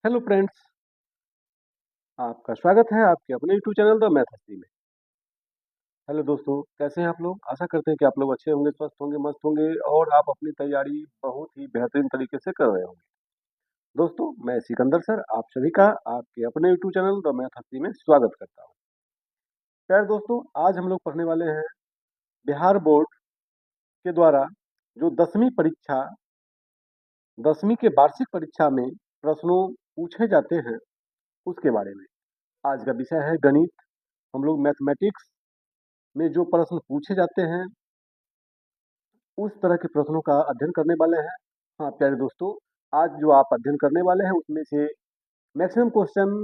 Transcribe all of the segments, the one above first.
Hello friends, आपका स्वागत है आपके अपने यूट्यूब चैनल द मैथ हस्ती में। हेलो दोस्तों, कैसे हैं आप लोग? आशा करते हैं कि आप लोग अच्छे होंगे, स्वस्थ होंगे, मस्त होंगे और आप अपनी तैयारी बहुत ही बेहतरीन तरीके से कर रहे होंगे। दोस्तों, मैं सिकंदर सर आप सभी का आपके अपने यूट्यूब चैनल द मैथ हस्ती में स्वागत करता हूँ। प्यारे दोस्तों, आज हम लोग पढ़ने वाले हैं बिहार बोर्ड के द्वारा जो 10वीं के वार्षिक परीक्षा में प्रश्नों पूछे जाते हैं उसके बारे में। आज का विषय है गणित। हम लोग मैथमेटिक्स में जो प्रश्न पूछे जाते हैं उस तरह के प्रश्नों का अध्ययन करने वाले हैं। हाँ प्यारे दोस्तों, आज जो आप अध्ययन करने वाले हैं उसमें से मैक्सिमम क्वेश्चन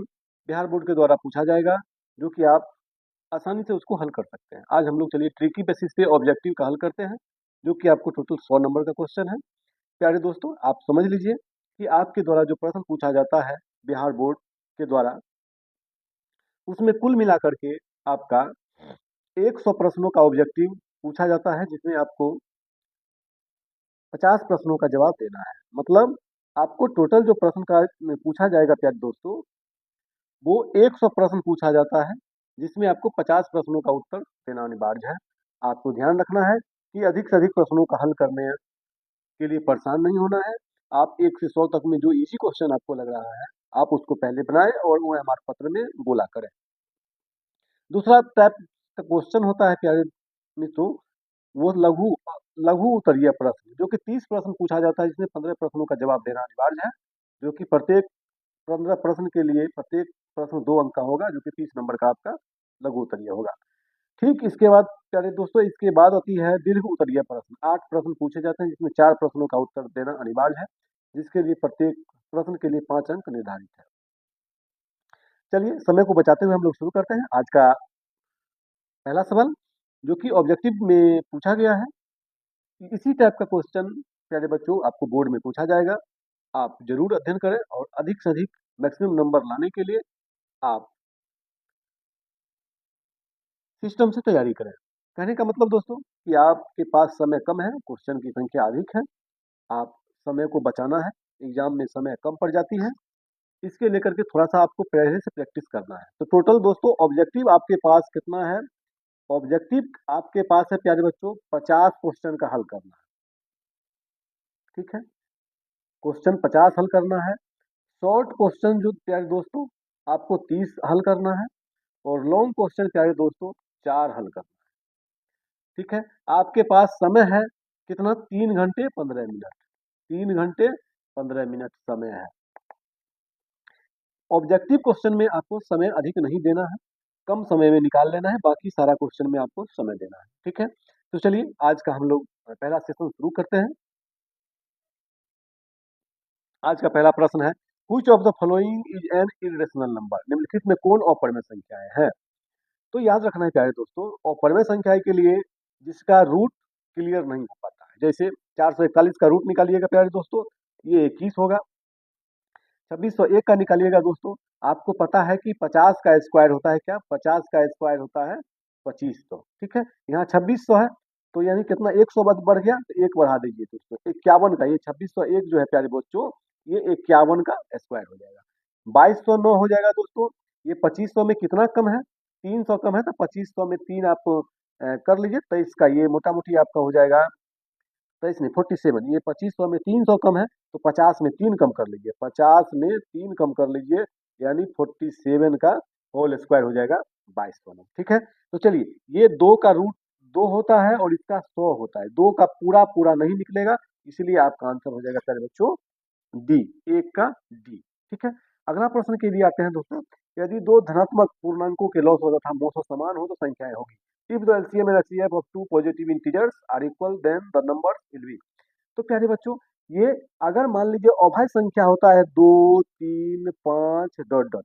बिहार बोर्ड के द्वारा पूछा जाएगा, जो कि आप आसानी से उसको हल कर सकते हैं। आज हम लोग चलिए ट्रिकी बेसिस पे ऑब्जेक्टिव का हल करते हैं, जो कि आपको टोटल 100 नंबर का क्वेश्चन है। प्यारे दोस्तों, आप समझ लीजिए कि आपके द्वारा जो प्रश्न पूछा जाता है बिहार बोर्ड के द्वारा, उसमें कुल मिलाकर के आपका 100 प्रश्नों का ऑब्जेक्टिव पूछा जाता है, जिसमें आपको 50 प्रश्नों का जवाब देना है। मतलब आपको टोटल जो प्रश्न का पूछा जाएगा प्यारे दोस्तों, वो 100 प्रश्न पूछा जाता है, जिसमें आपको 50 प्रश्नों का उत्तर देना अनिवार्य है। आपको ध्यान रखना है कि अधिक से अधिक प्रश्नों का हल करने के लिए परेशान नहीं होना है। आप 1 से 100 तक में जो इजी क्वेश्चन आपको लग रहा है, आप उसको पहले बनाएं और वो हमारे पत्र में बोला करें। दूसरा टाइप का क्वेश्चन होता है प्यारे मित्रों, वो लघु लघु उत्तरीय प्रश्न, जो कि 30 प्रश्न पूछा जाता है, जिसमें 15 प्रश्नों का जवाब देना अनिवार्य है। जो कि प्रत्येक 15 प्रश्न के लिए प्रत्येक प्रश्न 2 अंक का होगा, जो कि 30 नंबर का आपका लघु उत्तरीय होगा। ठीक इसके बाद प्यारे दोस्तों, इसके बाद आती है दीर्घ उत्तरीय प्रश्न। 8 प्रश्न पूछे जाते हैं, जिसमें 4 प्रश्नों का उत्तर देना अनिवार्य है, जिसके लिए प्रत्येक प्रश्न के लिए 5 अंक निर्धारित है। चलिए समय को बचाते हुए हम लोग शुरू करते हैं आज का पहला सवाल, जो कि ऑब्जेक्टिव में पूछा गया है। इसी टाइप का क्वेश्चन प्यारे बच्चों आपको बोर्ड में पूछा जाएगा। आप जरूर अध्ययन करें और अधिक से अधिक मैक्सिमम नंबर लाने के लिए आप सिस्टम से तैयारी करें। कहने का मतलब दोस्तों कि आपके पास समय कम है, क्वेश्चन की संख्या अधिक है, आप समय को बचाना है, एग्जाम में समय कम पड़ जाती है, इसके लेकर के थोड़ा सा आपको पहले से प्रैक्टिस करना है। तो टोटल दोस्तों ऑब्जेक्टिव आपके पास कितना है? ऑब्जेक्टिव आपके पास है प्यारे बच्चों 50 क्वेश्चन का हल करना है। ठीक है, क्वेश्चन 50 हल करना है। शॉर्ट क्वेश्चन जो प्यारे दोस्तों आपको 30 हल करना है, और लॉन्ग क्वेश्चन प्यारे दोस्तों 4 हल करना है। ठीक है, आपके पास समय है कितना? 3 घंटे 15 मिनट। 3 घंटे 15 मिनट समय है। ऑब्जेक्टिव क्वेश्चन में आपको समय अधिक नहीं देना है, कम समय में निकाल लेना है, बाकी सारा क्वेश्चन में आपको समय देना है। ठीक है, तो चलिए आज का हम लोग पहला सेशन शुरू करते हैं। आज का पहला प्रश्न है, which of the following is an irrational number? निम्नलिखित में कौन अपरिमेय संख्याएं हैं? तो याद रखना है प्यारे दोस्तों, अपरिमेय संख्याएं के लिए जिसका रूट क्लियर नहीं हो पाता है, जैसे 441 का रूट निकालिएगा प्यारे दोस्तों, ये 21 होगा। 2601 का निकालिएगा दोस्तों, आपको पता है कि 50 का स्क्वायर होता है क्या? 50 का स्क्वायर होता है 2500। ठीक है, यहाँ 2600 है, तो यानी कितना? 100 बढ़ गया, तो एक बढ़ा दीजिए दोस्तों 51 का। ये 2601 जो है प्यारे बच्चों, ये 51 का स्क्वायर हो जाएगा। 2209 हो जाएगा दोस्तों। ये 2500 में कितना कम है? 300 कम है, तो 2500 में 3 आप कर लीजिए, 23 का ये मोटा मोटी आपका हो जाएगा 23 नहीं 47। ये 2500 में 300 कम है, तो 50 में 3 कम कर लीजिए, 50 में 3 कम कर लीजिए, यानी 47 का होल स्क्वायर हो जाएगा 2200 में। ठीक है, तो चलिए ये 2 का रूट 2 होता है और इसका 100 होता है, 2 का पूरा पूरा नहीं निकलेगा, इसलिए आपका आंसर हो जाएगा प्यारे बच्चों डी, एक का डी। ठीक है, अगला प्रश्न के लिए आते हैं दोस्तों। यदि दो धनात्मक पूर्णांकों के लॉस तथा मोसो समान हो तो संख्याएं होगी। If the LCM and HCF of two positive integers are equal then the numbers will be. तो प्यारे बच्चों, ये अगर मान लीजिए अभाज्य संख्या होता है 2 3 5 डॉट डॉट,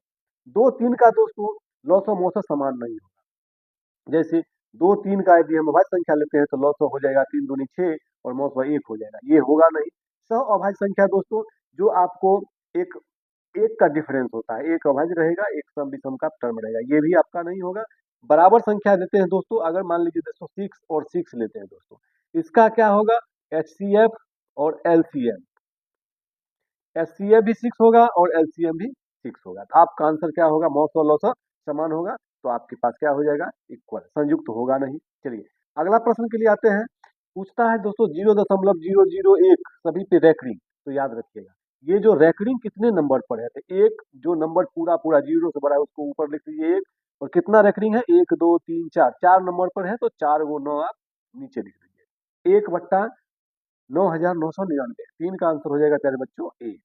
2 3 का दोस्तों लॉस और मोसो समान नहीं होगा। जैसे 2 3 का यदि हम अभाज्य संख्या लेते हैं तो लॉस हो जाएगा 3 दूनी 6 और मोसो 1 हो जाएगा, ये होगा नहीं। सह अभाज्य संख्या दोस्तों, जो आपको एक एक का डिफरेंस होता है, एक अभाज्य रहेगा, एक सम विषम का टर्म रहेगा, ये भी आपका नहीं होगा। बराबर संख्या देते हैं दोस्तों, अगर मान लीजिए दोस्तों 6 और 6 लेते हैं दोस्तों, इसका क्या होगा? एचसीएफ और एलसीएम। एचसीएफ भी 6 होगा और एलसीएम भी 6 होगा। तो आपका आंसर क्या होगा, मौस और लौस समान होगा, तो आपके पास क्या हो जाएगा, इक्वल, संयुक्त तो होगा नहीं। चलिए अगला प्रश्न के लिए आते हैं। पूछता है दोस्तों 0.001 सभी पे रैकरिंग। तो याद रखिएगा ये जो रैकरिंग कितने नंबर पर है, तो एक जो नंबर पूरा पूरा जीरो से बड़ा है उसको ऊपर लिख लीजिए एक, और कितना रैकरिंग है, 1 2 3 4, 4 नंबर पर है तो 4 × 9 आप नीचे लिख लीजिए, 1/9,999, 3 का आंसर हो जाएगा प्यारे बच्चों ए।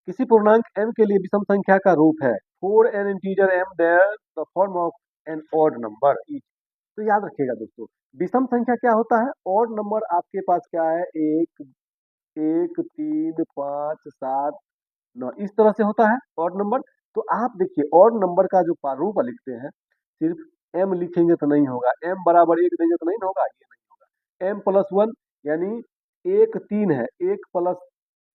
किसी पूर्णांक m के लिए विषम संख्या का रूप है, for an integer m there the form of an odd number each. तो याद रखिएगा दोस्तों, विषम संख्या क्या होता है, ऑड नंबर आपके पास क्या है, 1 1 3 5 7 9, इस तरह से होता है ऑड नंबर। तो आप देखिए ऑड नंबर का जो प्रारूप लिखते हैं, सिर्फ m लिखेंगे तो नहीं होगा, m बराबर 1 देंगे तो नहीं होगा, ये नहीं होगा। m+1 यानी 1 3 है, 1 +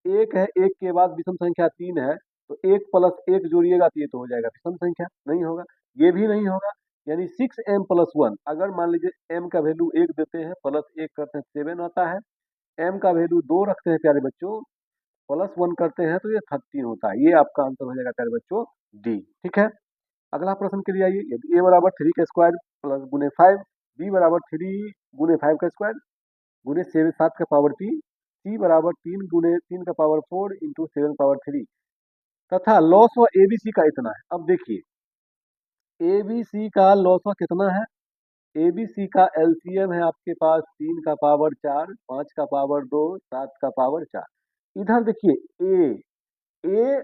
1 है, 1 के बाद विषम संख्या 3 है, तो 1 + 1 जोड़िएगा तो ये तो हो जाएगा विषम संख्या, नहीं होगा, ये भी नहीं होगा। यानी 6m+1, अगर मान लीजिए m का वैल्यू 1 देते हैं, +1 करते हैं 7 आता है, m का वैल्यू 2 रखते हैं प्यारे बच्चों, +1 करते हैं तो ये 13 होता है। ये आपका आंसर हो जाएगा प्यारे बच्चों डी। ठीक है, अगला प्रश्न के लिए आइए। यदि a बराबर 3 का स्क्वायर प्लस गुने 5, b बराबर 3 गुने 5 का स्क्वायर गुने 7 का पावर 3, c बराबर 3 गुने 3 का पावर 4 इंटू 7 पावर 3 तथा लॉस व एबीसी का इतना है। अब देखिए एबीसी का लॉस व कितना है, एबीसी का एलसीएम है आपके पास 3 का पावर 4, 5 का पावर 2, 7 का पावर 4। इधर देखिए ए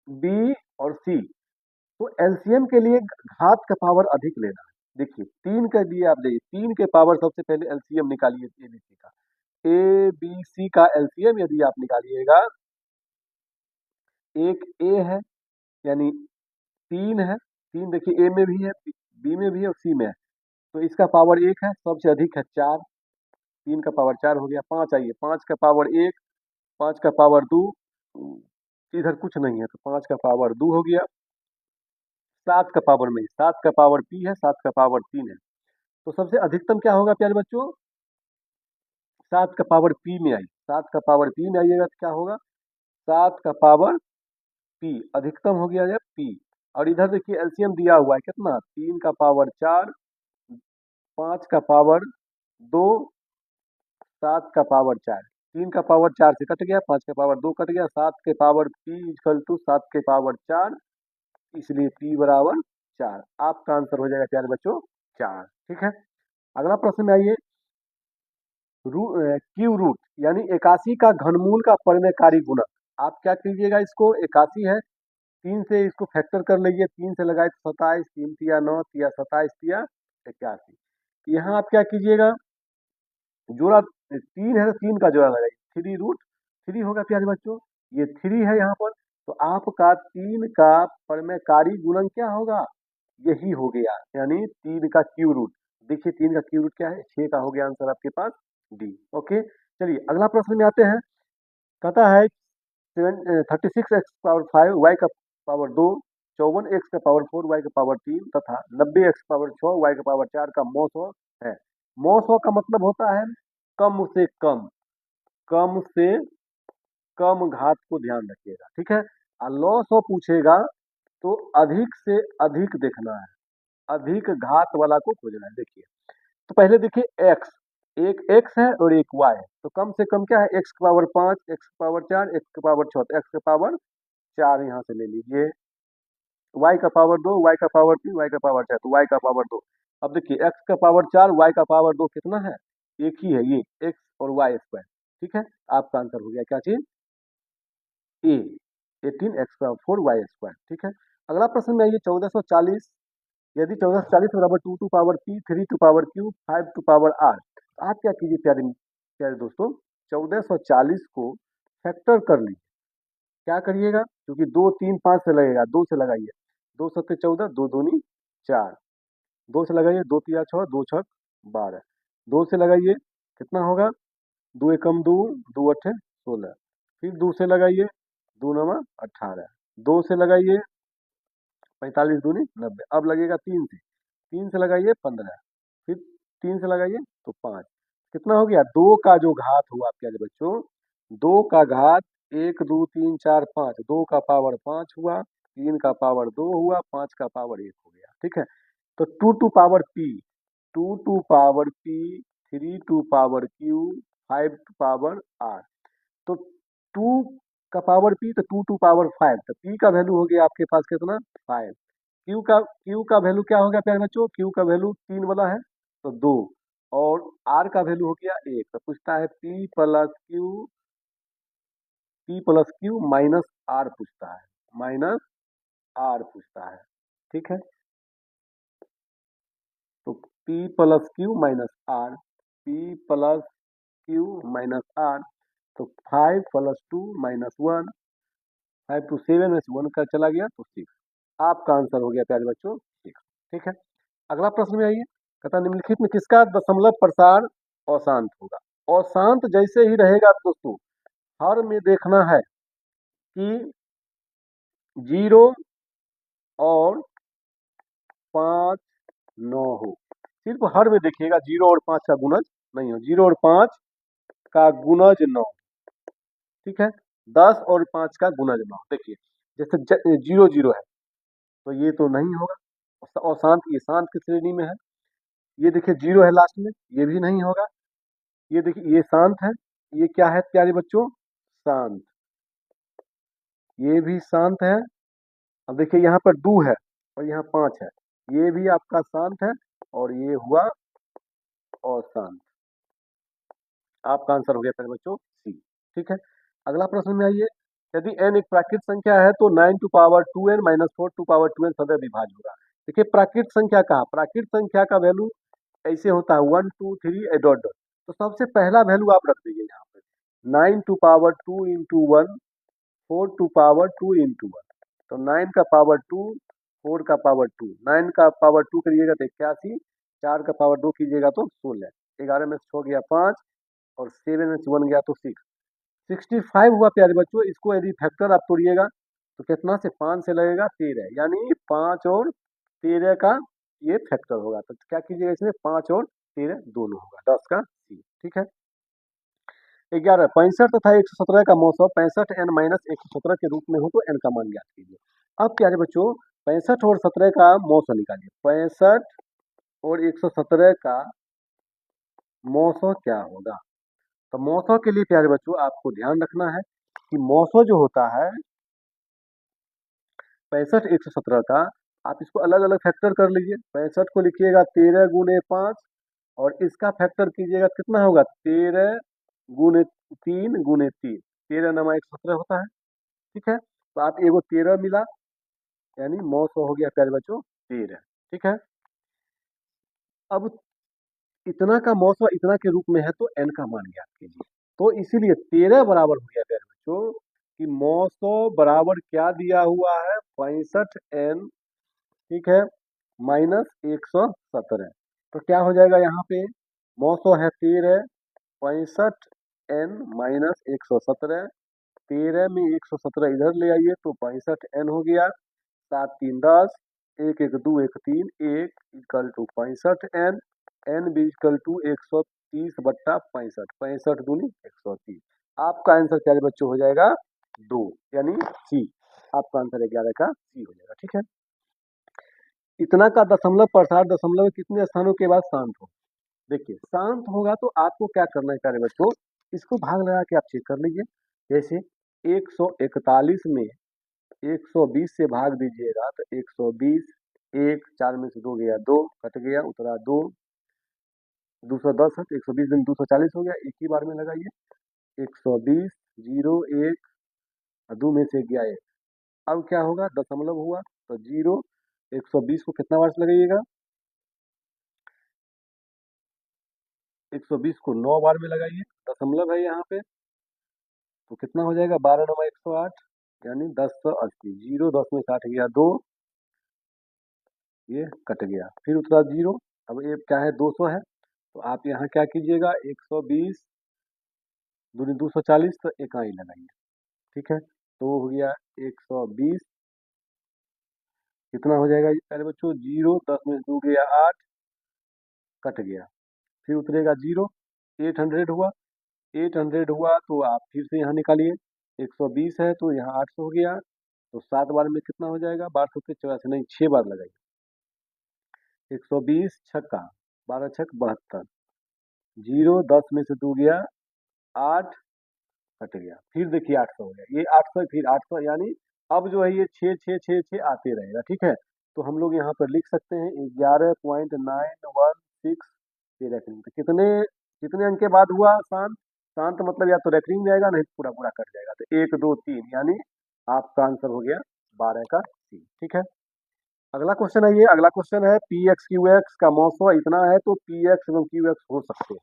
बी और सी, तो एलसीएम के लिए घात का पावर अधिक लेना है। देखिए 3 का दिए, आप देखिए 3 के पावर सबसे पहले एलसीएम निकालिए एबीसी का, ए बी सी का एलसीएम यदि आप निकालिएगा, एक ए है यानी 3 है, 3 देखिए ए में भी है, बी में भी है और सी में है, तो इसका पावर 1 है, सबसे अधिक है 4, 3 का पावर 4 हो गया। 5 आइए, 5 का पावर 1, 5 का पावर 2, इधर कुछ नहीं है तो 5 का पावर 2 हो गया। 7 का पावर में 7 का पावर पी है, 7 का पावर 3 है, तो सबसे अधिकतम क्या होगा प्यारे बच्चों, 7 का पावर पी में आई, 7 का पावर पी में आइएगा तो क्या होगा, 7 का पावर पी अधिकतम हो गया है पी। और इधर देखिए एलसीएम दिया हुआ है कितना, 3 का पावर 4, 5 का पावर 2, 7 का पावर 4, 3 का पावर 4 से कट गया, 5 का पावर 2 कट गया, 7 के पावर पी इक्वल टू 7 के पावर 4, इसलिए पी बराबर 4। आपका आंसर हो जाएगा प्यारे बच्चों 4। ठीक है, अगला प्रश्न में आइए। क्यू रूट यानी 81 का घनमूल का परिणयकारी गुणक। आप क्या कीजिएगा, इसको 81 है, 3 से इसको फैक्टर कर लीजिए, 3 से लगाए तो 27, 3 तिया 9, तिया 27, तिया 81। यहाँ आप क्या कीजिएगा, जोड़ा 3 है तो 3 का जोड़ा लगाइए, 3 होगा प्यारे बच्चों, ये 3 है यहाँ पर, तो आपका 3 का परिणयकारी गुणन क्या होगा, यही हो गया, यानी 3 का क्यू रूट। देखिए 3 का क्यू रूट क्या है, 6 का हो गया आंसर आपके पास डी। ओके, चलिए अगला प्रश्न में आते हैं। कहता है 36x⁵ वाई का पावर 2, 54x⁴ वाई का पावर 3 तथा 90x⁶ वाई का पावर 4 का मौसो है। मौसो का मतलब होता है कम से कम, कम से कम घात को ध्यान रखिएगा। ठीक है, और लॉ पूछेगा तो अधिक से अधिक देखना है, अधिक घात वाला को खोजना है। देखिए तो पहले देखिए x, एक x है और एक y है, तो कम से कम क्या है, x की पावर 5, x की पावर 4, x की पावर 6, तो x की पावर 4 यहाँ से ले लीजिए, y का पावर 2, y का पावर 3, y का पावर 4, तो y का पावर 2। अब देखिए x का पावर 4, y का पावर 2 कितना है, एक ही है, ये x और y स्क्वायर। ठीक है, आपका आंसर हो गया क्या चीज, ए 18x⁴ y²। ठीक है, अगला प्रश्न में आइए 1440। यदि 1440 बराबर 2 to power p, 3 to power q, 5 to power r, तो आप क्या कीजिए प्यारे प्यारे दोस्तों, 1440 को फैक्टर कर लीजिए। क्या करिएगा, क्योंकि 2 3 5 से लगेगा, 2 से लगाइए, 2 7 14, 2 दूनी 4, 2 से लगाइए, 2 तिया 6, 2 छक 12, 2 से लगाइए कितना होगा, 2 एकम 2, 2 अठे 16, फिर 2 से लगाइए, 2 नवा 18, 2 से लगाइए 45 दूनी 90, अब लगेगा 3 से, 3 से लगाइए 15, फिर 3 से लगाइए तो 5, कितना हो गया, 2 का जो घात हुआ प्यारे बच्चों, 2 का घात 1 2 3 4 5, 2 का पावर 5 हुआ, 3 का पावर 2 हुआ, 5 का पावर 1 हो गया। ठीक है, तो 2 to power p, 2 to power p, 3 to power q, 5 to power r। तो 2 का पावर p, तो 2 टू पावर 5, तो p का वैल्यू हो गया आपके पास कितना, 5। q का वैल्यू क्या हो गया प्यारे बच्चों, q का वैल्यू 3 वाला है तो 2, और r का वैल्यू हो गया 1। तो पूछता है p plus q minus r पूछता है, माइनस r पूछता है। ठीक है, तो p plus q minus r, तो 5 प्लस 2 माइनस 1, 5 टू 7 में से 1 का चला गया तो 6। आपका आंसर हो गया प्यारे बच्चों 6। ठीक है, अगला प्रश्न में आइए। कहता है, निम्नलिखित में किसका दशमलव प्रसार अशांत होगा। अशांत जैसे ही रहेगा दोस्तों, हर में देखना है कि 0 और 5 न हो। सिर्फ हर में देखिएगा, 0 और 5 का गुणज नहीं हो, 0 और 5 का गुणज न हो। ठीक है, 10 और 5 का गुणज न हो। देखिए, जैसे 0 0 है तो ये तो नहीं होगा, और शांत, ये शांत की श्रेणी में है। ये देखिए 0 है लास्ट में, ये भी नहीं होगा। ये देखिए ये शांत है, ये क्या है प्यारे बच्चों, शांत, ये भी शांत है। अब देखिए यहाँ पर 2 है और यहाँ 5 है, ये भी आपका शांत है, और ये हुआ अशांत। आपका आंसर हो गया प्यारे बच्चों सी। ठीक है, अगला प्रश्न में आइए। यदि n एक प्राकृत संख्या है तो 9 to power 2n minus 4 to power 2n सदैव विभाज्य होगा। देखिए प्राकृत संख्या का, प्राकृत संख्या का वैल्यू ऐसे होता है 1 2 3 डॉट डॉट। तो सबसे पहला वैल्यू आप रख दीजिए यहाँ पे, 9 to power 2 into 1, 4 to power 2 into 1। तो 9 का पावर 2, 4 का पावर 2, 9 का पावर 2 करिएगा तो 81, 4 का पावर 2 कीजिएगा तो 16, 11 में से हो गया 5, और 7 में से 1 गया तो 6, 65 हुआ प्यारे बच्चों। इसको यदि फैक्टर आप तोड़िएगा तो कितना से, 5 से लगेगा 13, यानी 5 और 13 का ये फैक्टर होगा। तो क्या कीजिएगा इसमें, 5 और 13 दोनों होगा, 10 का सी। ठीक है, 11 65 तथा 117 का मौसम 65 n माइनस 117 के रूप में हो तो n का मान ज्ञात कीजिए। अब प्यारे बच्चों 65 और 17 का मौसम निकालिए। 65 और 117 का मौसम क्या होगा। तो मौसम के लिए प्यारे बच्चों आपको ध्यान रखना है कि मौसम जो होता है 65 117 का, आप इसको अलग अलग फैक्टर कर लीजिए। 65 को लिखिएगा 13 गुने 5, और इसका फैक्टर कीजिएगा कितना होगा, 13 गुने 3 गुने 3, 13 नमा 117 होता है। ठीक है, तो आप एगो 13 मिला, यानी 900 हो गया प्यारे बच्चों 13। ठीक है, अब इतना का मौसम इतना के रूप में है तो n का मान ज्ञात कीजिए। तो इसीलिए 13 बराबर हो गया प्यारे बच्चों कि 900 बराबर क्या दिया हुआ है, 65n, ठीक है, माइनस 117। तो क्या हो जाएगा यहाँ पे, 900 है 13, 65n माइनस 117, 13 में 117 इधर ले आइए तो 65n हो गया, 7 3 10, 1 1 2 1 3, 1 इक्वल टू 65n, n भी इक्वल टू 130 बट्टा 65, 65 दूनी 130। आपका आंसर क्या बच्चों हो जाएगा 2, यानी सी। आपका आंसर 11 का सी हो जाएगा। ठीक है, इतना का दशमलव प्रसार दशमलव कितने स्थानों के बाद शांत हो। देखिए शांत होगा तो आपको क्या करना है प्यारे बच्चों, इसको भाग लगा के आप चेक कर लीजिए। जैसे 141 में 120 से भाग दीजिएगा तो 120, 1 4 में से 2 गया 2, कट गया उतरा 2, 210 है तो 120 दिन 240 हो गया। एक ही बार में लगाइए, 120 0 1, 2 में से गया 1। अब क्या होगा, दशमलव हुआ तो 0, 120 को कितना बार से लगाइएगा, 120 को 9 बार में लगाइए, दशमलव है यहाँ पे तो कितना हो जाएगा, 12 9 108, यानी 1080। 0 10 में 60 गया 2, ये कट गया, फिर उतरा 0। अब ये क्या है 200 है, तो आप यहाँ क्या कीजिएगा, 120 दूनी 240, तो इकाई लगाइए। ठीक है, तो हो गया 120, कितना हो जाएगा पहले बच्चों, 0 10 में 2 गया 8, कट गया, फिर उतरेगा 0, 800 हुआ, 800 हुआ तो आप फिर से यहाँ निकालिए, 120 है तो यहाँ 800 हो गया, तो 7 बार में कितना हो जाएगा, 12 नहीं 6 बार लगाइए। 120 छक्का, 12 छक 72, जीरो 10 में से 2 गया 8, कट गया, फिर देखिए 800 हो गया, ये 800 फिर 800, यानी अब जो है ये 6 आते रहेगा, ठीक है। तो हम लोग यहाँ पर लिख सकते हैं 11.916 ये रेकरिंग। तो कितने कितने अंक के बाद हुआ शांत, शांत मतलब या तो रेकरिंग में जाएगा नहीं तो पूरा पूरा कट जाएगा, तो 1 2 3, यानी आपका आंसर हो गया 12 का सी, ठीक है। अगला क्वेश्चन है, ये अगला क्वेश्चन है पी एक्स क्यू एक्स का मौसम इतना है तो पी एक्स एवं क्यू एक्स हो सकते हैं।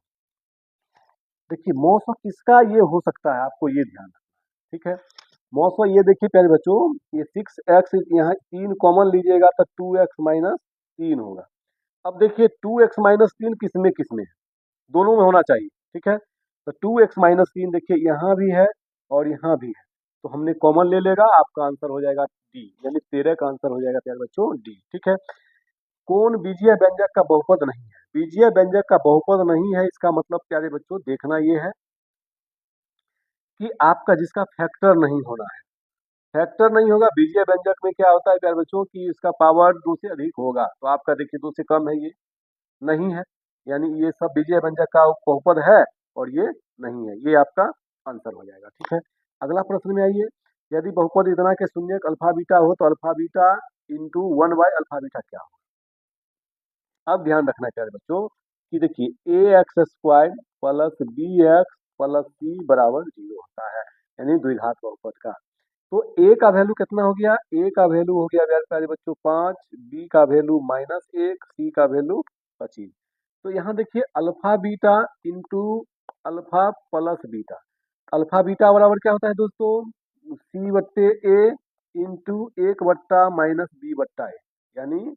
देखिए मौसम किसका ये हो सकता है, आपको ये ध्यान रखना है, ठीक है। मौसम ये देखिए प्यारे बच्चों, ये 6x यहाँ 3 कॉमन लीजिएगा तो 2x माइनस 3 होगा। अब देखिए 2x माइनस 3 किसमें किसमें है, दोनों में होना चाहिए, ठीक है। तो 2x माइनस 3 देखिए यहाँ भी है और यहाँ भी है, तो हमने कॉमन ले लेगा, आपका आंसर हो जाएगा डी, यानी 13 का आंसर हो जाएगा प्यारे बच्चों डी, ठीक है। कौन बीजीय व्यंजक का बहुपद नहीं है, बीजीय व्यंजक का बहुपद नहीं है, इसका मतलब प्यारे बच्चों देखना ये है कि आपका जिसका फैक्टर नहीं होना है, फैक्टर नहीं होगा बीजीय व्यंजक में, क्या होता है प्यारे बच्चों कि इसका पावर 2 से अधिक होगा, तो आपका देखिए 2 से कम है, ये नहीं है, यानी ये सब बीजीय व्यंजक का बहुपद है और ये नहीं है, ये आपका आंसर हो जाएगा, ठीक है। अगला प्रश्न में आइए, यदि बहुपद इतना के शून्यक अल्फा बीटा हो तो अल्फा बीटा इंटू 1/अल्फा बीटा क्या हो। अब ध्यान रखना है प्यारे बच्चों कि देखिए a x square plus b x plus c बराबर 0 होता है, यानी द्विघात बहुपद का। तो ए का वैल्यू कितना हो गया, ए का वैल्यू हो गया प्यारे बच्चों 5, बी का वैल्यू -1, सी का वैल्यू 25। तो यहाँ देखिए alpha beta into alpha plus beta, alpha beta बराबर क्या होता है दोस्तों, सी बट्टे ए इंटू 1/-b/ए, यानी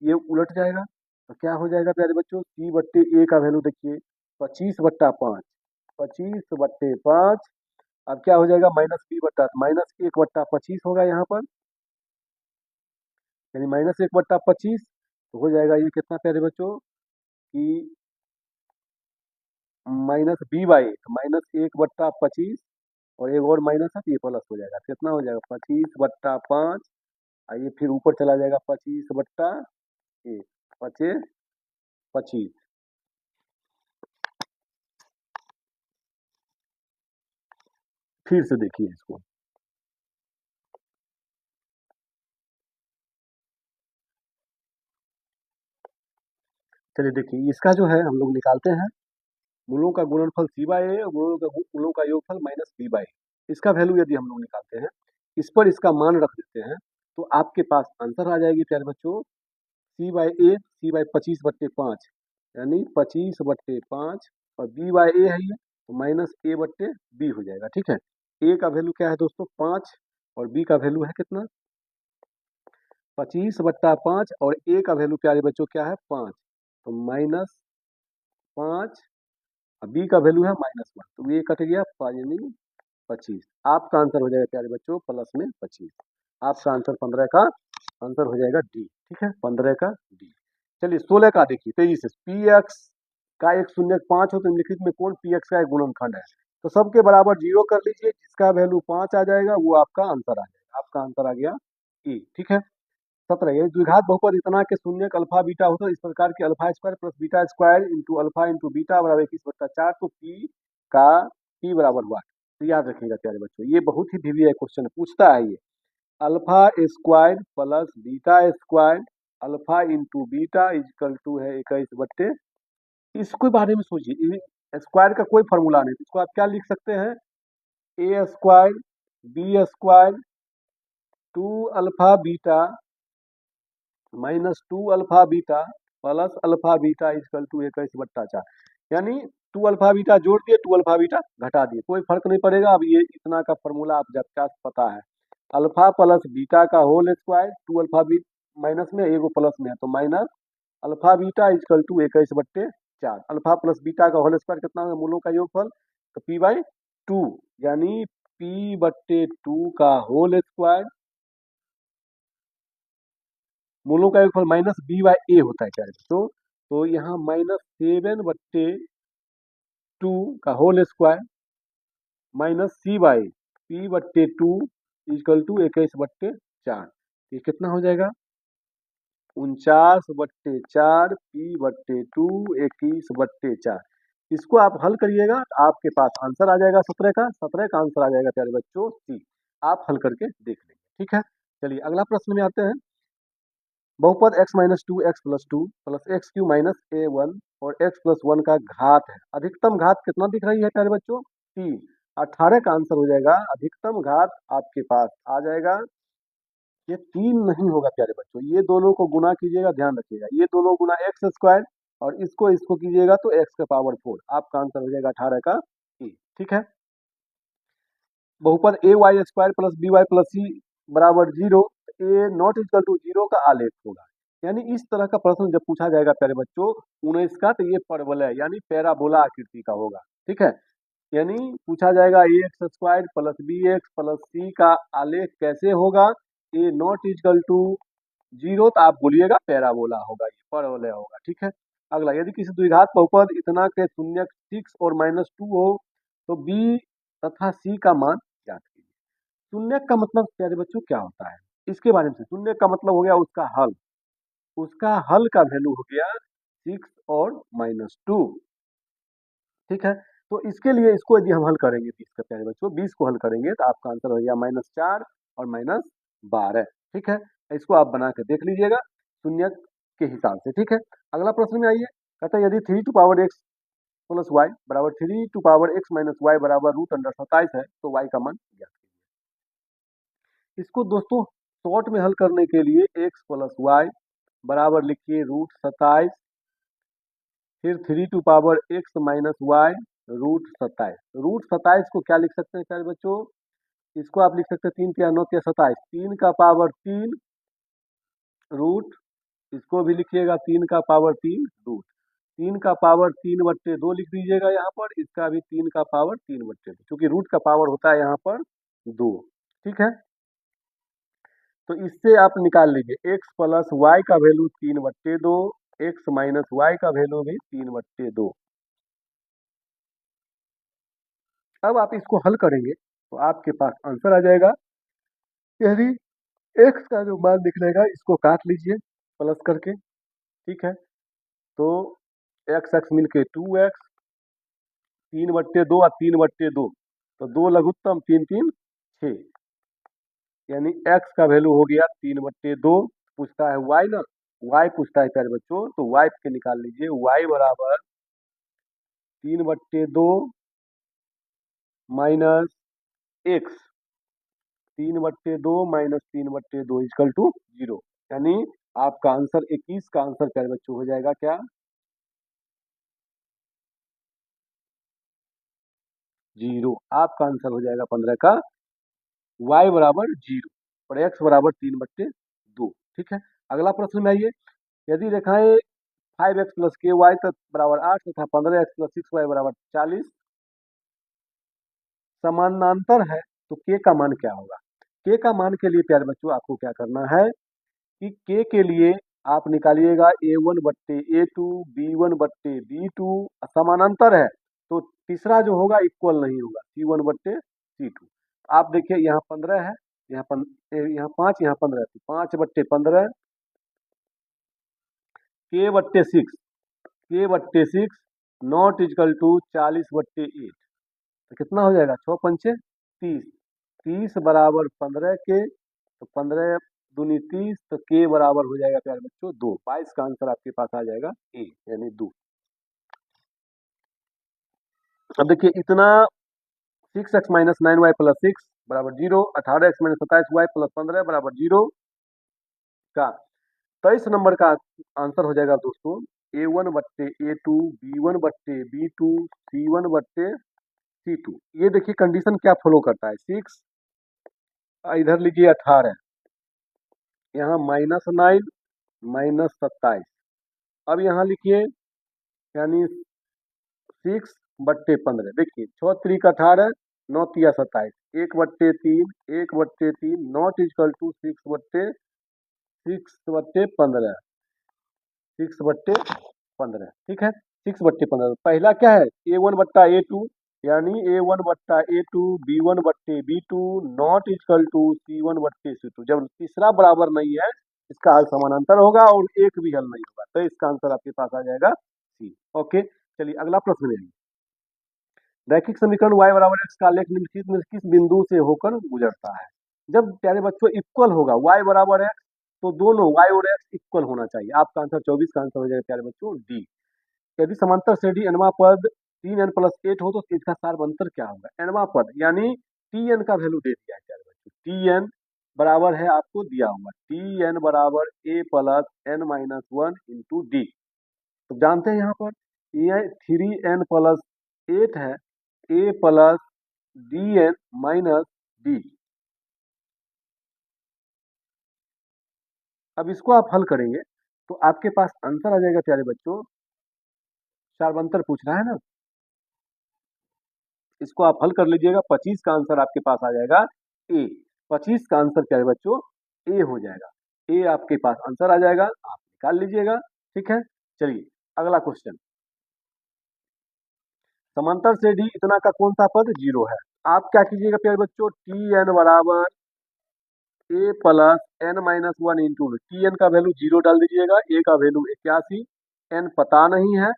ये उलट जाएगा, तो क्या हो जाएगा प्यारे बच्चों, सी बट्टे ए का वैल्यू देखिए 25/5, 25/5, अब क्या हो जाएगा -1/25 होगा यहाँ पर, यानी -1/25, तो हो जाएगा ये कितना प्यारे बच्चों कि -b/a, तो -1/25, और एक और माइनस है तो ये प्लस हो जाएगा, कितना हो जाएगा 25/5, ये फिर ऊपर चला जाएगा 25/1, पचे 25। फिर से देखिए इसको, चलिए देखिए इसका जो है हम लोग निकालते हैं, मूलों का गुणनफल सी बाई ए और मूलों का योगफल माइनस बी बाई, इसका वैल्यू यदि हम लोग निकालते हैं, इस पर इसका मान रख देते हैं, तो आपके पास आंसर आ जाएगी प्यारे बच्चों सी बाई 25/5, यानी 25/5, और बी बाई ए है ये, तो -a/b हो जाएगा, ठीक है। ए का वैल्यू क्या है दोस्तों 5, और बी का वैल्यू है कितना 25/5, और ए का वैल्यू प्यारे बच्चों क्या है 5, तो -5, बी का वैल्यू है -1, तो ये कट गया यानी 25, आपका आंसर हो जाएगा प्यारे बच्चों प्लस में 25, आपका आंसर 15 का आंसर हो जाएगा डी, ठीक है 15 का डी। चलिए 16 का देखिए तेजी से, पी एक्स का एक शून्य 5 हो तो निम्नलिखित में कौन पी एक्स का एक गुणनखंड है, तो सबके बराबर 0 कर लीजिए, जिसका वैल्यू 5 आ जाएगा वो आपका आंसर आ जाएगा, आपका आंसर आ गया ई, ठीक है। 17 ये द्विघात बहुपद इतना के शून्यक अल्फा बीटा हो तो इस प्रकार के alpha square plus beta square into alpha into beta बराबर 21/4, तो पी का पी बराबर हुआ, तो याद रखिएगा प्यारे बच्चों, ये बहुत ही वीवीआई क्वेश्चन पूछता है ये, alpha square plus beta square alpha into beta equal to है 21/, इसके बारे में सोचिए, स्क्वायर का कोई फॉर्मूला नहीं, इसको आप क्या लिख सकते हैं, a square b square 2 alpha beta -2 alpha beta plus alpha beta equal to 21/4, यानी 2 अल्फा बीटा जोड़ दिए 2 अल्फा बीटा घटा दिए, कोई फर्क नहीं पड़ेगा, अब ये इतना का फॉर्मूला आप जब क्या पता है, अल्फा प्लस बीटा का होल स्क्वायर 2 अल्फा माइनस में एगो प्लस में है, तो minus alpha beta equal to 21/4, alpha plus beta का होल स्क्वायर कितना होगा मूलों का योगफल, तो p/2, यानी p/2 का होल स्क्वायर, मूलों का योगफल -b/a होता है क्या तो यहाँ -7/2 का whole square minus c/a, p/2 equal to 21/4। ये कितना हो जाएगा? 49/4 p/2 21/4। इसको आप हल करिएगा तो आपके पास आंसर आ जाएगा 17 का आंसर आ जाएगा प्यारे बच्चों सी। आप हल करके देख लेंगे, ठीक है। चलिए अगला प्रश्न में आते हैं। बहुपद x minus two x plus two plus x Q minus a1 और x प्लस 1 का घात है। अधिकतम घात कितना दिख रही है प्यारे बच्चों? 3। 18 का आंसर हो जाएगा। अधिकतम घात आपके पास आ जाएगा, ये 3 नहीं होगा प्यारे बच्चों, ये दोनों को गुना कीजिएगा, ध्यान रखिएगा, ये दोनों गुना एक्स स्क्वायर और इसको कीजिएगा तो एक्स का पावर 4। आपका आंसर हो जाएगा 18 का ए, ठीक है। बहुपद a y square plus b y plus c बराबर 0, ए नॉट इक्वल टू 0 का आलेख होगा। यानी इस तरह का प्रश्न जब पूछा जाएगा प्यारे बच्चों 19 का, तो ये परवलय यानी पैराबोला आकृति का होगा, ठीक है। यानी पूछा जाएगा a x square plus b x plus c का आलेख कैसे होगा? ए नॉट इक्वल टू 0, तो आप बोलिएगा पैराबोला होगा, ये परवलय होगा, ठीक है। अगला, यदि किसी द्विघात बहुपद इतना के शून्य 6 और -2 हो तो बी तथा सी का मान ज्ञात कीजिए। शून्य का मतलब प्यारे बच्चों क्या होता है? इसके बारे में, शून्य का मतलब हो गया उसका हल, उसका हल का वैल्यू हो गया 6 और -2, ठीक है। तो इसके लिए इसको यदि हम हल करेंगे 20 का प्यारे बच्चों, 20 को हल करेंगे तो आपका आंसर हो गया -4 और -12, ठीक है। इसको आप बना के देख लीजिएगा शून्य के हिसाब से, ठीक है। अगला प्रश्न में आइए, कहता है यदि 3 to power x plus y बराबर 3 to power x minus y बराबर √27 है तो वाई का मान ज्ञात कीजिए। इसको दोस्तों शॉर्ट में हल करने के लिए एक्स प्लस वाई बराबर लिखिए √27, फिर 3 to power x minus y √27। √27 को क्या लिख सकते हैं प्यारे बच्चों? इसको आप लिख सकते हैं 3 या 9 या 27, 3 का पावर 3 रूट, इसको भी लिखिएगा 3 का पावर 3 रूट, 3 का पावर 3/2 लिख दीजिएगा यहाँ पर, इसका भी 3 का पावर 3/2, क्योंकि रूट का पावर होता है यहाँ पर 2, ठीक है। तो इससे आप निकाल लीजिए x प्लस वाई का वैल्यू 3/2, एक्स माइनस वाई का वैल्यू भी 3/2। अब आप इसको हल करेंगे तो आपके पास आंसर आ जाएगा। यदि x का जो मान निकलेगा इसको काट लीजिए प्लस करके, ठीक है। तो एक्स एक्स मिलके 2x, 3/2 और 3/2, तो 2 लघुत्तम 3 3 6, यानी x का वैल्यू हो गया 3/2। पूछता है y ना, y पूछता है प्यारे बच्चों, तो y के निकाल लीजिए, y बराबर 3/2 minus x, 3/2 minus 3/2 equal to 0। यानी आपका आंसर 21 का आंसर प्यारे बच्चों हो जाएगा क्या? 0। आपका आंसर हो जाएगा 15 का y बराबर 0 और x बराबर 3/2, ठीक है। अगला प्रश्न में आइए, यदि रेखाएं 5x प्लस के वाई बराबर 8 तथा 15x प्लस 6y बराबर 40 समानांतर है तो k का मान क्या होगा? k का मान के लिए प्यारे बच्चों आपको क्या करना है कि k के लिए आप निकालिएगा a1/a2 b1/b2, समानांतर है तो तीसरा जो होगा इक्वल नहीं होगा, c1/c2। आप देखिए यहाँ 15 है, यहाँ 5, यहाँ 15, 5/15 k/6 नॉट इक्वल टू 40/8, तो कितना हो जाएगा? 6 पंचे 30, 30 बराबर 15 के, तो 15 दूनी 30, तो के बराबर हो जाएगा प्यारे बच्चों 2। 22 का आंसर आपके पास आ जाएगा ए, यानी 2। अब देखिए इतना 6x माइनस 9y प्लस 6 बराबर 0, 18x माइनस 27y प्लस 15 बराबर 0 का 23 नंबर का आंसर हो जाएगा दोस्तों a1/a2 b1/b2 c1/c2। ये देखिए कंडीशन क्या फॉलो करता है, 6 इधर लीजिए 18, यहाँ -9 -27, अब यहाँ लिखिए यानी 6/15, देखिए 6 3 18, 9 3 27, 1/3, 1/3 नॉट इक्वल टू 6/15, 6/15, ठीक है। 6/15 पहला क्या है a1/a2, यानी A1/A2 B1/B2 not equal to C1/C2। जब तीसरा बराबर नहीं है इसका हल समानांतर होगा और एक भी हल नहीं होगा, तो इसका आंसर आपके पास आ जाएगा सी। ओके, चलिए अगला प्रश्न है। रैखिक समीकरण y बराबर x का आलेख निम्नलिखित में किस बिंदु से होकर गुजरता है? जब प्यारे बच्चों इक्वल होगा y बराबर x, तो दोनों y और x इक्वल होना चाहिए। आपका आंसर 24 का आंसर हो जाएगा प्यारे बच्चों डी। यदि समांतर श्रेणी nवां पद 3n+8 हो तो इसका सार्वंतर क्या होगा? nवां पद यानी tn का वैल्यू दे दिया है प्यारे बच्चों। tn बराबर है आपको दिया हुआ tn बराबर a plus n minus 1 into D. तो जानते हैं यहाँ पर ये 3n+8 है a plus dn minus D. अब इसको आप हल करेंगे तो आपके पास आंसर आ जाएगा प्यारे बच्चों, सार्वंतर पूछ रहा है ना, इसको आप हल कर लीजिएगा। 25 का आंसर आपके पास आ जाएगा ए। 25 का आंसर प्यारे बच्चों ए हो जाएगा। ए आपके पास आंसर आ जाएगा, आप निकाल लीजिएगा। ठीक है, चलिए अगला क्वेश्चन। समांतर से डी इतना का कौन सा पद जीरो है? आप क्या कीजिएगा प्यारे बच्चों, टी एन बराबर a plus n minus 1 into t n का वैल्यू जीरो डाल दीजिएगा, ए का वैल्यू 81, एन पता नहीं है,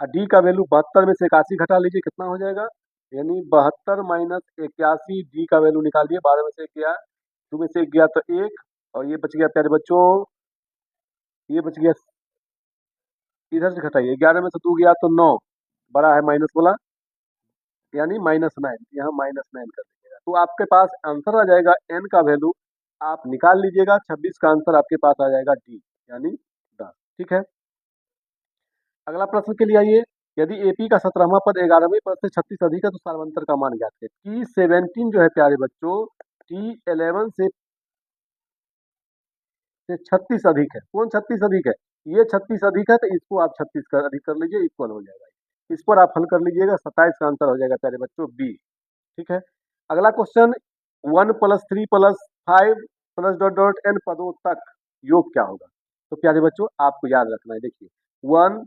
और डी का वैल्यू 72 में से 81 घटा लीजिए, कितना हो जाएगा? यानी 72 माइनस 81, डी का वैल्यू निकालिए, 12 में से गया, 2 में से गया तो 1, और ये बच गया प्यारे बच्चों, ये बच गया, इधर से घटाइए, 11 में से 2 गया तो 9, बड़ा है माइनस वाला, यानी -9, यहाँ -9 कर दीजिएगा, तो आपके पास आंसर आ जाएगा एन का वैल्यू आप निकाल लीजिएगा। 26 का आंसर आपके पास आ जाएगा डी, यानी 10। ठीक है, अगला प्रश्न के लिए आइए। यदि एपी का 17वां पद 11वें पद से 36 अधिक है तो सार्वंतर का मान ज्ञात है। T17 जो है प्यारे बच्चों, T11 से 36 अधिक है। कौन 36 अधिक है? ये 36 अधिक है, तो इसको आप 36 कर अधिक कर लीजिए, इक्वल हो जाएगा। इस पर आप हल कर लीजिएगा, 27 का आंसर हो जाएगा प्यारे बच्चों बी। ठीक है, अगला क्वेश्चन, 1 + 3 + 5 + डॉट डॉट n पदों तक योग क्या होगा? तो प्यारे बच्चों आपको याद रखना है, देखिए 1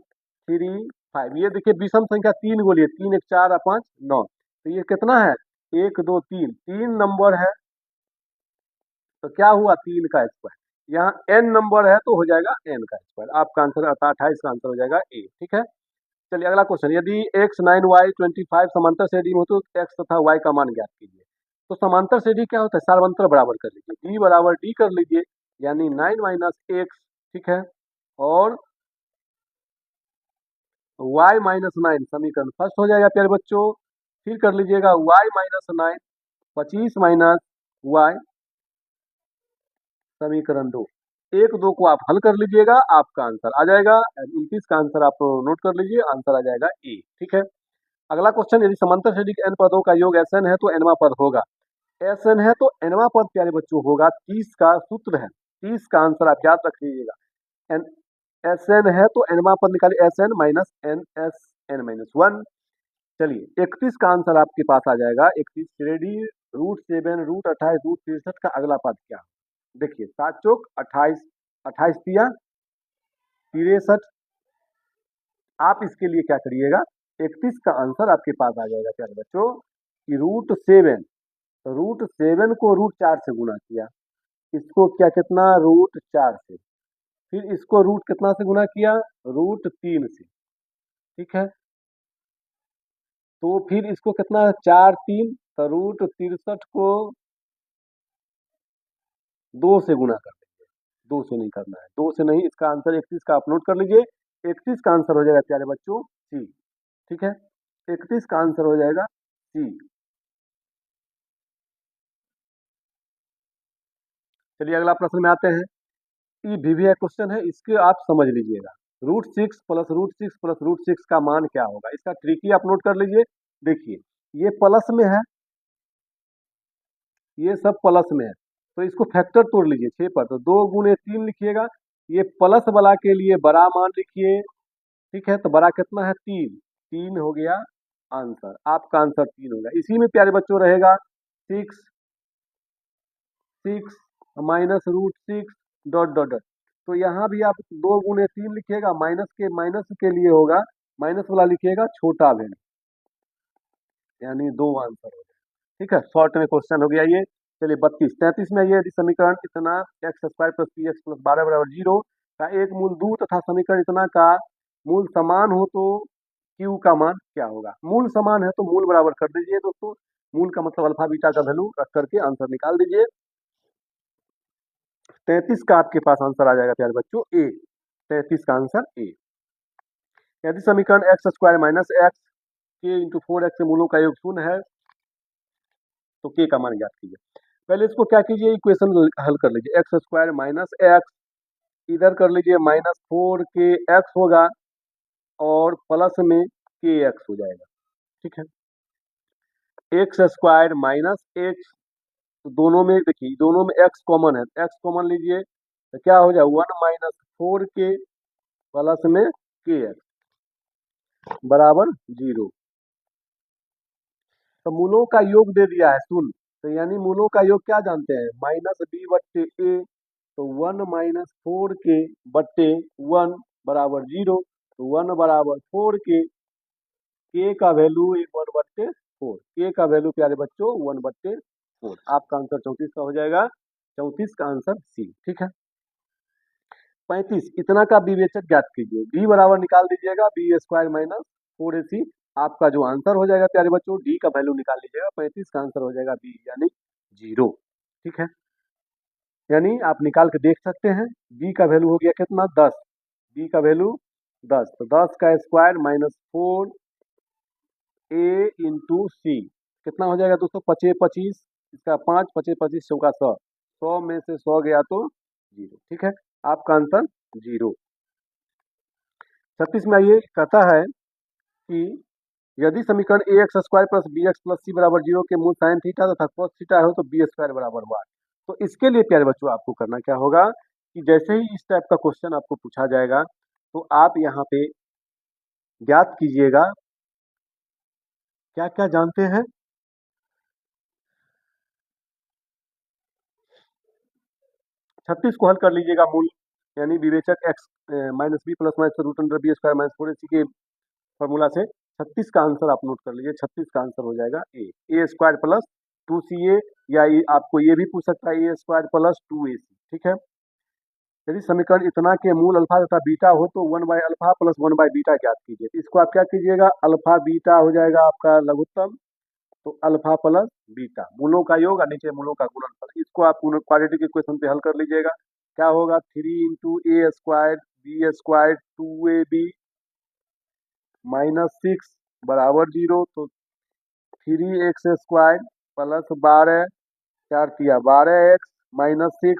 3 5, ये देखिए विषम संख्या 3 बोलिए, 3 1 4 5 9, तो ये कितना है? 1 2 3, 3 नंबर है, तो क्या हुआ 3 का स्क्वायर। यहाँ n नंबर है तो हो जाएगा n का स्क्वायर। आपका आंसर 28 का आंसर हो जाएगा ए। ठीक है, चलिए अगला क्वेश्चन। यदि x 9 y 25 समांतर श्रेणी हो तो x तथा y का मान ज्ञात कीजिए। तो समांतर श्रेणी क्या होता है? सार्वंतर बराबर कर लीजिए, d बराबर d कर लीजिए, यानी 9 माइनस x। ठीक है, और y माइनस 9 समीकरण फर्स्ट हो जाएगा प्यारे बच्चों। फिर कर लीजिएगा y माइनस 9, 25 माइनस y समीकरण 2। 1 2 को आप हल कर लीजिएगा, आपका आंसर आ जाएगा। 29 का आंसर आप नोट कर लीजिए, आंसर आ जाएगा ए। ठीक है, अगला क्वेश्चन। यदि समांतर श्रेणी के n पदों का योग Sn है तो nवां पद होगा। Sn है तो nवां पद प्यारे बच्चों होगा 30 का सूत्र है। 30 का आंसर आप याद रख लीजिएगा। एन Sn है तो nवां पद निकालिए, Sn minus ns n minus 1। चलिए 31 का आंसर आपके पास आ जाएगा। 31 श्रेणी √7 √28 √63 का अगला पद क्या? देखिए 7 चौक 28, 28 तिया 63। आप इसके लिए क्या करिएगा, 31 का आंसर आपके पास आ जाएगा प्यारे बच्चों कि √7 को √4 से गुना किया, इसको क्या कितना √4 से, फिर इसको रूट कितना से गुना किया, √3 से। ठीक है, तो फिर इसको कितना 4 3, तो √63 को 2 से गुना कर देंगे। 2 से नहीं करना है, 2 से नहीं, इसका आंसर 31 का आप नोट कर लीजिए। 31 का आंसर हो जाएगा प्यारे बच्चों सी। ठीक है, 31 का आंसर हो जाएगा सी। चलिए अगला प्रश्न में आते हैं। ये वीवीआई क्वेश्चन है, इसके आप समझ लीजिएगा। √6 प्लस √6 प्लस √6 का मान क्या होगा? इसका ट्रिक ही आप नोट कर लीजिए। देखिए ये प्लस में है, ये सब प्लस में है, तो इसको फैक्टर तोड़ लीजिए 6 पर, तो 2 गुने 3 लिखिएगा। ये प्लस वाला के लिए बड़ा मान लिखिए। ठीक है, तो बड़ा कितना है 3, 3 हो गया आंसर। आपका आंसर 3 होगा। इसी में प्यारे बच्चों रहेगा 6 6 माइनस √6 डॉट डॉट डॉट, तो यहाँ भी आप 2 गुने 3 लिखिएगा, माइनस के लिए होगा, माइनस वाला लिखिएगा छोटा वैल्यू। यानी 2 आंसर हो जाए। ठीक है, शॉर्ट में क्वेश्चन हो गया ये। चलिए 32 में ये यदि समीकरण इतना x square plus P x plus 12 बराबर 0 का एक मूल दूर तथा समीकरण इतना का मूल समान हो तो क्यू का मान क्या होगा। मूल समान है तो मूल बराबर कर दीजिए दोस्तों। मूल का मतलब अल्फा बीटा का वैल्यू रख करके आंसर निकाल दीजिए। 33 का आपके पास आंसर आ जाएगा प्यारे बच्चों ए। 33 का आंसर ए। यदि समीकरण एक्स स्क्वायर माइनस एक्स के इंटू 4x से मूलों का योग शून्य है तो के का मान ज्ञात कीजिए। पहले इसको क्या कीजिए, इक्वेशन हल कर लीजिए। एक्स स्क्वायर माइनस एक्स इधर कर लीजिए, माइनस 4 के एक्स होगा और प्लस में के एक्स हो जाएगा। ठीक है, एक्स स्क्वायर माइनस एक्स, तो दोनों में देखिए, दोनों में एक्स कॉमन है, एक्स कॉमन लीजिए तो क्या हो जाए 1 माइनस 4 के प्लस में के एक्स बराबर 0। तो मूलों का योग दे दिया है शून्य, तो यानी मूलों का योग क्या जानते हैं, माइनस बी बट्टे ए। तो 1 माइनस 4 के बट्टे 1 बराबर 0। तो 1 बराबर 4 के का वैल्यू 1/4, के का वैल्यू प्यारे बच्चों 1/4। आपका आंसर 34 का हो जाएगा। 34 का आंसर सी। ठीक है, 35 इतना का विवेचक ज्ञात कीजिए। बी बराबर निकाल दीजिएगा, बी स्क्वायर माइनस 4ac। आपका जो आंसर हो जाएगा प्यारे बच्चों, डी का वैल्यू निकाल लीजिएगा, 35 का आंसर हो जाएगा बी यानी 0। ठीक है, यानी आप निकाल के देख सकते हैं। बी का वैल्यू हो गया कितना 10, बी का वैल्यू 10। तो 10 का स्क्वायर माइनस 4a इंटू सी कितना हो जाएगा दोस्तों, 25 25, इसका 5 25 25 चौका 100, 100 में से 100 गया तो 0। ठीक है, आपका आंसर 0। 36 में आइए, कहता है कि यदि समीकरण a x square plus b x plus c बराबर 0 के मूल साइन थीटा तथा कॉस थीटा हो तो बी स्क्वायर बराबर 1। तो इसके लिए प्यारे बच्चों आपको करना क्या होगा कि जैसे ही इस टाइप का क्वेश्चन आपको पूछा जाएगा तो आप यहाँ पे ज्ञात कीजिएगा क्या क्या जानते हैं। 36 को हल कर लीजिएगा, मूल यानी विवेचक x minus b plus minus root under b square minus 4ac के फॉर्मूला से 36 का आंसर आप नोट कर लीजिए। 36 का आंसर हो जाएगा ए स्क्वायर प्लस 2ca, या आपको ये भी पूछ सकता है ए स्क्वायर प्लस 2ac। ठीक है, यदि समीकरण इतना के मूल अल्फा तथा बीटा हो तो 1/अल्फा प्लस 1/बीटा ज्ञात कीजिए। इसको आप क्या कीजिएगा, अल्फा बीटा हो जाएगा आपका लघुत्तम, तो अल्फा प्लस बीटा मूलों का योग और नीचे मूलों का गुणनफल। इसको आप क्वाड्रेटिक इक्वेशन पे हल कर लीजिएगा। क्या होगा, 3 into a square b square 2ab minus 6 बराबर 0। तो 3x स्क्वायर प्लस 12, 4 तिया 12x minus 6,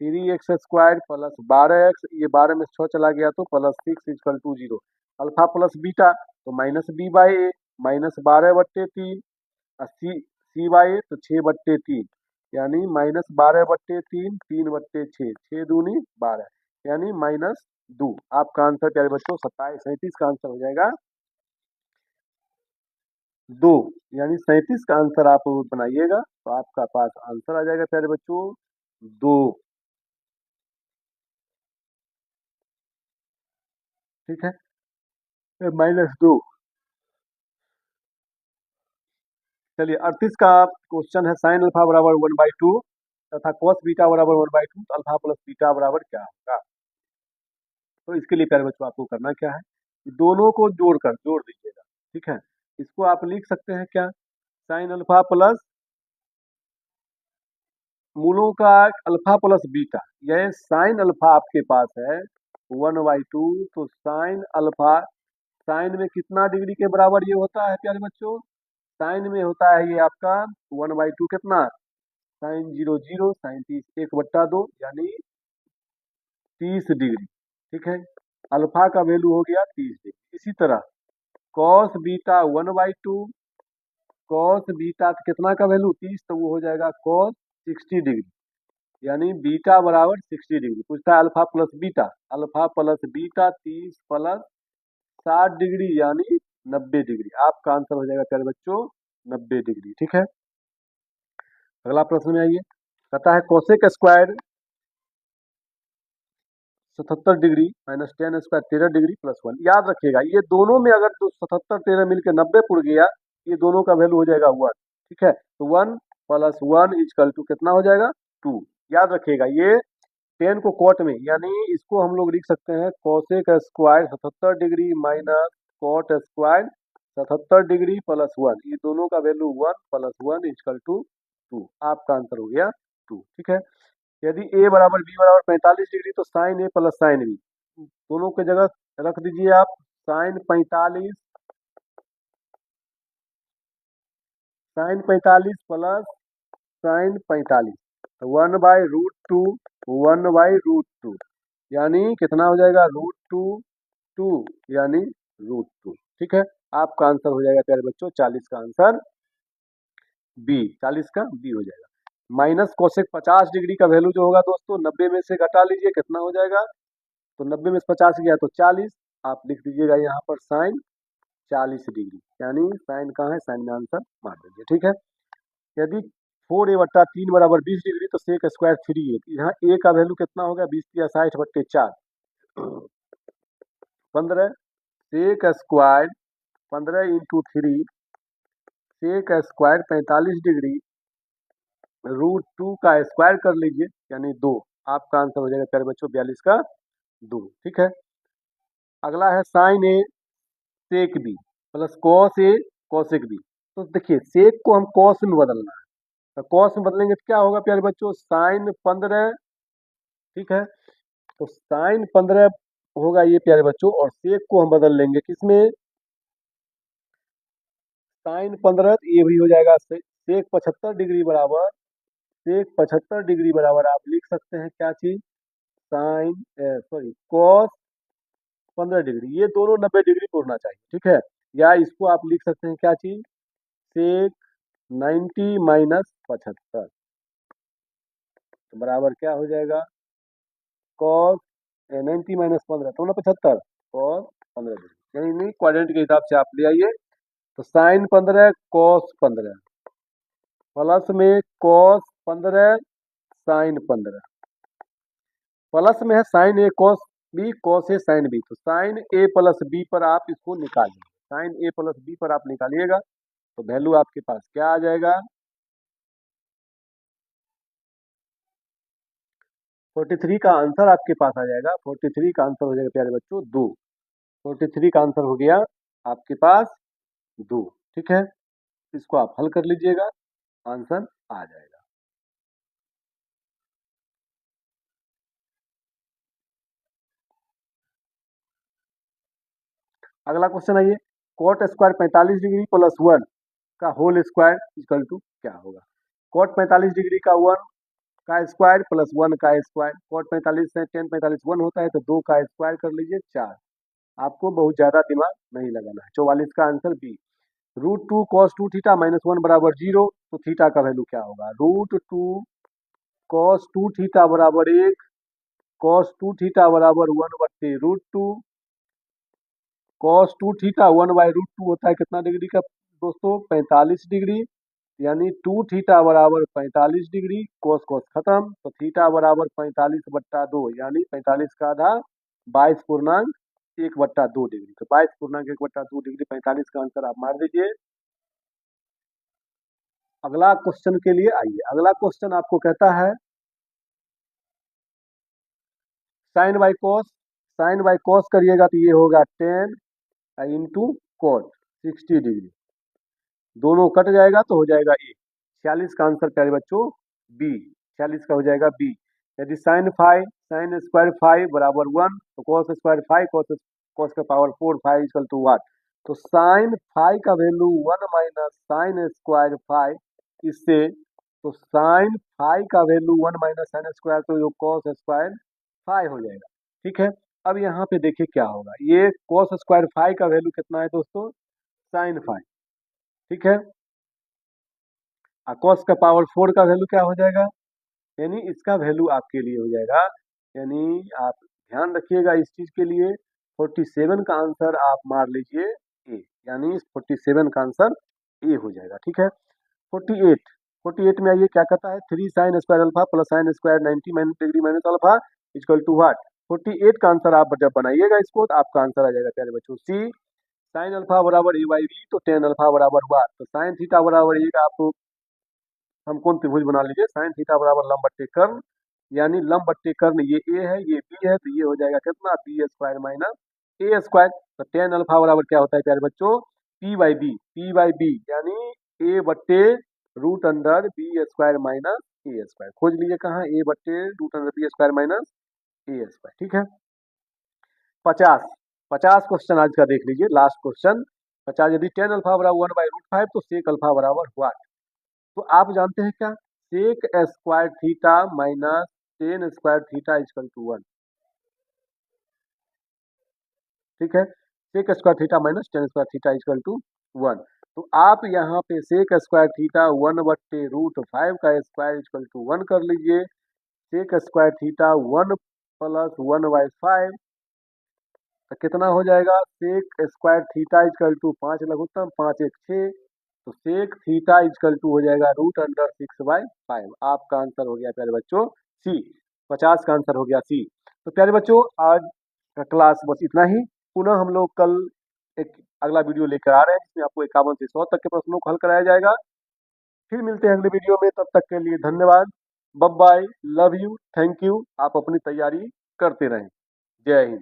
3x square plus 12x, ये 12 में 6 चला गया तो plus 6 equal to 0। Alpha plus beta तो minus b by a, minus 12/3, c by a तो 6/3, यानी माइनस 12/3, 3/6, 6 दूनी 12, यानी माइनस 2। आपका आंसर प्यारे बच्चों 37 का आंसर हो जाएगा 2, यानी 37 का आंसर आप बनाइएगा तो आपका पास आंसर आ जाएगा प्यारे बच्चों 2। ठीक है, -2। चलिए 38 का क्वेश्चन है, साइन अल्फा बराबर 1/2 तथा कॉस बीटा बराबर 1/2 तो अल्फा प्लस बीटा बराबर क्या होगा। तो इसके लिए प्यारे बच्चों आपको करना क्या है, दोनों को जोड़ दीजिएगा। ठीक है, इसको आप लिख सकते हैं क्या, साइन अल्फा प्लस मूलों का अल्फा प्लस बीटा, यह साइन अल्फा आपके पास है 1/2, तो साइन अल्फा, साइन में कितना डिग्री के बराबर ये होता है प्यारे बच्चों, साइन में होता है ये आपका 1/2 कितना, साइन 0 0, साइन 30 1/2, यानी 30 डिग्री। ठीक है, अल्फा का वैल्यू हो गया 30 डिग्री। इसी तरह कॉस बीटा 1/2, कॉस बीटा कितना का वैल्यू 30, तो वो हो जाएगा कॉस 60 डिग्री, यानी बीटा बराबर 60 डिग्री। पूछता है alpha plus beta, alpha plus beta 30 plus 60 degree यानी 90 डिग्री। आपका आंसर हो जाएगा प्यारे बच्चों 90 डिग्री। ठीक है, अगला प्रश्न में आइए, कहता है cosec square 77 degree minus tan square 13 degree plus 1। याद रखिएगा ये दोनों में अगर 77 13 मिलकर 90 पुर गया, ये दोनों का वैल्यू हो जाएगा 1। ठीक है, तो 1 + 1 इक्वल टू कितना हो जाएगा 2। याद रखिएगा ये 10 को कॉट में, यानी इसको हम लोग लिख सकते हैं cosec square 77 degree minus cot square 77 degree plus 1, ये दोनों का वैल्यू 1 + 1 इक्वल टू 2। आपका आंसर हो गया 2। ठीक है, यदि a बराबर b बराबर 45 डिग्री तो sine a plus sine b दोनों की जगह रख दीजिए आप। साइन 45 प्लस साइन 45 तो 1/√2 1/√2 यानी कितना हो जाएगा √2 यानी √2। ठीक है, आपका आंसर हो जाएगा प्यारे बच्चों 40 का आंसर बी, 40 का बी हो जाएगा। माइनस कोसेक 50 डिग्री का वैल्यू जो होगा दोस्तों 90 में से घटा लीजिए, कितना हो जाएगा, तो 90 में से 50 गया तो 40, आप लिख दीजिएगा यहाँ पर साइन 40 डिग्री, यानी साइन कहाँ है, साइन में आंसर मार दीजिए। ठीक है, यदि 4a/3 बराबर 20 डिग्री तो सेक स्क्वायर 3a, यहाँ a का वैल्यू कितना होगा 20 या 60/4 15 sec square 15 × 3 sec square 45 degree √2 का स्क्वायर कर लीजिए यानी 2। आपका आंसर हो जाएगा प्यारे बच्चों 42 का 2। ठीक है, अगला है sign A sec B plus cos A cosec B. तो देखिए सेक को हम कॉस में बदलना है, तो कॉस में बदलेंगे तो क्या होगा प्यारे बच्चों साइन 15। ठीक है, तो साइन 15 होगा ये प्यारे बच्चों, और सेक को हम बदल लेंगे किसमें, साइन 15 ये भी हो जाएगा सेक 75 डिग्री बराबर, सेक 75 डिग्री बराबर आप लिख सकते हैं क्या चीज, साइन सॉरी कॉस 15 डिग्री, ये दोनों 90 डिग्री पे उड़ना चाहिए। ठीक है, या इसको आप लिख सकते हैं क्या चीज, सेक 90 माइनस 75 तो बराबर क्या हो जाएगा कॉस 90 माइनस 15 तो ना 75 कॉस 15 डिग्री, यानी क्वाड्रेंट के हिसाब से आप ले आइए। तो साइन 15 कॉस 15 प्लस में कॉस 15 साइन 15 प्लस में है sign A cos B cos A sine B, तो साइन ए प्लस बी पर आप इसको निकालिए, साइन ए प्लस बी पर आप निकालिएगा तो वैल्यू आपके पास क्या आ जाएगा 43 का आंसर आपके पास आ जाएगा। 43 का आंसर हो जाएगा प्यारे बच्चों 2। 43 का आंसर हो गया आपके पास 2। ठीक है, इसको आप हल कर लीजिएगा, आंसर आ जाएगा। अगला क्वेश्चन आइए, कॉट स्क्वायर 45 डिग्री प्लस 1 का होल स्क्वायर इक्वल टू क्या होगा। कॉट 45 डिग्री का 1 का स्क्वायर प्लस 1 का स्क्वायर, कॉट 45 से 10 45 1 होता है तो 2 का स्क्वायर कर लीजिए 4। आपको बहुत ज्यादा दिमाग नहीं लगाना है। 44 का answer B. √2 cos 2 theta minus 1 बराबर 0, तो थीटा का वैल्यू क्या होगा, √2 cos 2 थीटा बराबर 1, cos 2 थीटा बराबर 1/√2, cos 2 थीटा 1/√2 होता है कितना डिग्री का दोस्तों 45 डिग्री, यानी 2 थीटा बराबर 45 डिग्री, cos cos खत्म, तो थीटा बराबर 45/2 यानी 45 का आधा 22.1/2 डिग्री, तो 22.1/2 डिग्री 45 का आंसर आप मार दीजिए। अगला क्वेश्चन के लिए आइए, अगला क्वेश्चन आपको कहता है साइन बाई कॉस करिएगा तो ये होगा 10 इंटू कॉट 60 डिग्री, दोनों कट जाएगा तो हो जाएगा ए। 46 का आंसर प्यारे बच्चों बी, 46 का हो जाएगा बी। यदि साइन स्क्वायर 5 बराबर 1 तो कॉस स्क्वायर 5 कॉस का पावर 4 5 इक्वल टू व्हाट, तो साइन 5 का वैल्यू 1 माइनस साइन स्क्वायर 5, इससे तो साइन 5 का वैल्यू 1 माइनस साइन स्क्वायर तो कॉस स्क्वायर 5 हो जाएगा। ठीक है, अब यहाँ पे देखिए क्या होगा, ये कॉस स्क्वायर 5 का वैल्यू कितना है दोस्तों साइन 5। ठीक है, कॉस का पावर 4 का वैल्यू क्या हो जाएगा, यानी इसका वैल्यू आपके लिए हो जाएगा, यानी आप ध्यान रखिएगा इस चीज के लिए 47 का आंसर आप मार लीजिए ए, यानी 47 का आंसर ए हो जाएगा। ठीक है, 48 में आइए क्या कहता है 3 sine square alpha plus sine square 90 minus degree minus alpha equal to what. 48 का आंसर आप जब बनाइएगा इसको तो आपका आंसर आ जाएगा प्यारे बच्चों सी, साइन अल्फा बराबर ए बाई बी, तो टेन अल्फा बराबर हुआ, तो साइन थीटा बराबर एक आप हम कौन त्रिभुज बना लीजिए, साइन थीटा बराबर लंब बट्टे कर्ण, यानी लंब बट्टे कर्ण ये ए है ये बी है, तो ये हो जाएगा कितना B square minus a square. तो टेन अल्फा बराबर क्या होता है प्यारे बच्चों, पी बाई बी यानी ए बट्टे root under b square minus a square. खोज लीजिए कहाँ, ए बट्टे root under b square minus a square. ठीक है, 50 50 क्वेश्चन आज का देख लीजिए, लास्ट क्वेश्चन 50। यदि टेन अल्फा बराबर 1/√5 तो सेक अल्फा बराबर हुआ, तो आप जानते हैं क्या, sec square theta minus tan square theta equal to 1। ठीक है, sec square theta minus tan square theta equal to 1। तो आप यहाँ पे सेक स्क्वायर थीटा 1/√5 का स्क्वायर इक्वल टू 1 कर लीजिए। सेक स्क्वायर थीटा 1 प्लस 1/5 तो कितना हो जाएगा, sec square theta equal to 5 लघुत्तम 5 1 6, तो सेक थीटा इक्वल टू हो जाएगा रूट अंडर 6/5। आपका आंसर हो गया प्यारे बच्चों सी, 50 का आंसर हो गया सी। तो प्यारे बच्चों आज का क्लास बस इतना ही। पुनः हम लोग कल एक अगला वीडियो लेकर आ रहे हैं जिसमें आपको 51 से 100 तक के प्रश्नों को हल कराया जाएगा। फिर मिलते हैं अगले वीडियो में, तब तक के लिए धन्यवाद, bye bye, love you, thank you. आप अपनी तैयारी करते रहें। जय हिंद।